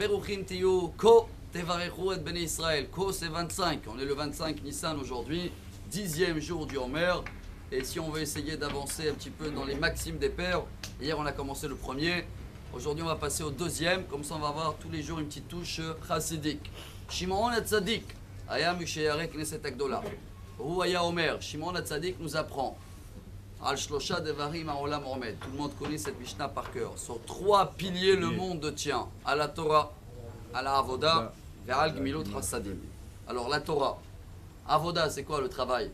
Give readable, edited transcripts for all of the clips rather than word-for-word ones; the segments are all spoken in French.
Beruchim tiyu ko tevarechu et bnei Israël. Ko c'est 25. On est le 25 Nissan aujourd'hui, 10e jour du Homer. Et si on veut essayer d'avancer un petit peu dans les maximes des pères, hier on a commencé le premier. Aujourd'hui on va passer au deuxième. Comme ça on va avoir tous les jours une petite touche chassidique. Shimon HaTzadik aya misheyareh Knesset Agdola. Hu aya Omer. Shimon HaTzadik nous apprend. Al shlosha devarim ha'olam omed. Tout le monde connaît cette Mishnah par cœur. Sur 3 piliers le monde tient. À la Torah, à la Avoda, vers al Gmilot Chassadim. Alors la Torah, Avoda c'est quoi le travail?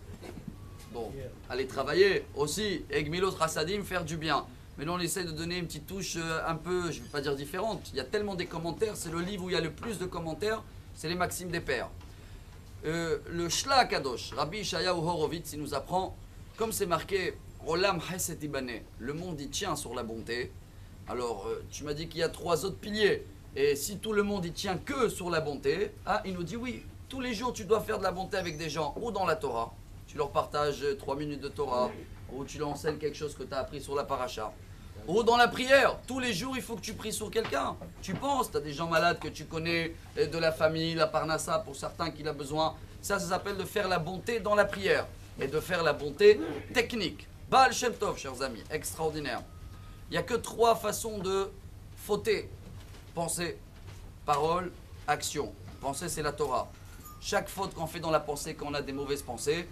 Bon, aller travailler aussi. Et Gmilot Chassadim, faire du bien. Mais là on essaie de donner une petite touche un peu, je ne vais pas dire différente. Il y a tellement des commentaires. C'est le livre où il y a le plus de commentaires. C'est les maximes des pères. Le Shla Kadosh, Rabbi Yeshayahu Horovitz, il nous apprend, comme c'est marqué Olam Chesed Ibane, le monde y tient sur la bonté. Alors, tu m'as dit qu'il y a 3 autres piliers. Et si tout le monde y tient que sur la bonté, il nous dit oui, tous les jours tu dois faire de la bonté avec des gens, ou dans la Torah, tu leur partages 3 minutes de Torah, ou tu leur enseignes quelque chose que tu as appris sur la paracha. Ou dans la prière, tous les jours il faut que tu pries sur quelqu'un. Tu penses, tu as des gens malades que tu connais, de la famille, la parnassa pour certains qu'il a besoin. Ça s'appelle de faire la bonté dans la prière. Et de faire la bonté technique. Baal Shem Tov, chers amis, extraordinaire. Il n'y a que 3 façons de fauter. Pensée, parole, action. Pensée, c'est la Torah. Chaque faute qu'on fait dans la pensée, quand on a des mauvaises pensées,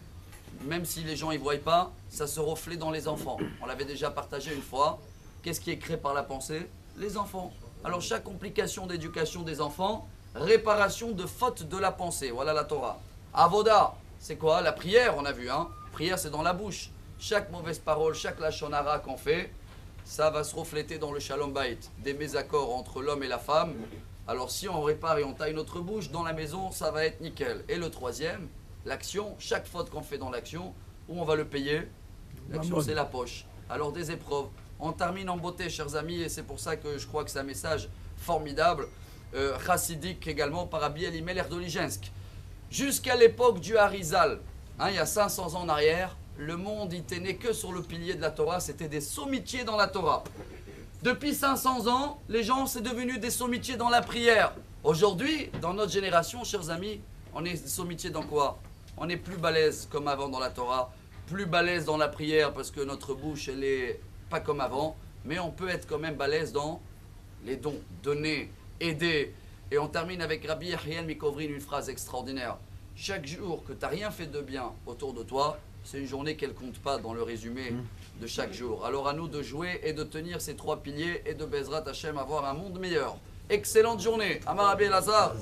même si les gens n'y voient pas, ça se reflète dans les enfants. On l'avait déjà partagé une fois. Qu'est-ce qui est créé par la pensée? Les enfants. Alors chaque complication d'éducation des enfants, réparation de faute de la pensée. Voilà la Torah. Avoda, c'est quoi? La prière, on a vu. Prière, c'est dans la bouche. Chaque mauvaise parole, chaque lashon hara qu'on fait, ça va se refléter dans le shalom bayit. Des mésaccords entre l'homme et la femme. Alors si on répare et on taille notre bouche, dans la maison, ça va être nickel. Et le troisième, l'action. Chaque faute qu'on fait dans l'action, où on va le payer? L'action, c'est la poche. Alors des épreuves. On termine en beauté, chers amis, et c'est pour ça que je crois que c'est un message formidable, chassidique également, par Rabbi Elimelech d'Oligensk. Jusqu'à l'époque du Harizal, il y a 500 ans en arrière, le monde n'était né que sur le pilier de la Torah, c'était des sommitiers dans la Torah. Depuis 500 ans, les gens, c'est devenu des sommitiers dans la prière. Aujourd'hui, dans notre génération, chers amis, on est des sommitiers dans quoi? On est plus balèze comme avant dans la Torah, plus balèze dans la prière parce que notre bouche, elle est pas comme avant, mais on peut être quand même balèze dans les dons, donner, aider. Et on termine avec Rabbi Yechiel Mikovrin, une phrase extraordinaire. Chaque jour que tu n'as rien fait de bien autour de toi, c'est une journée qu'elle ne compte pas dans le résumé de chaque jour. Alors à nous de jouer et de tenir ces 3 piliers et de Bezrat Hashem avoir un monde meilleur. Excellente journée. Amar Rabbi Elazar.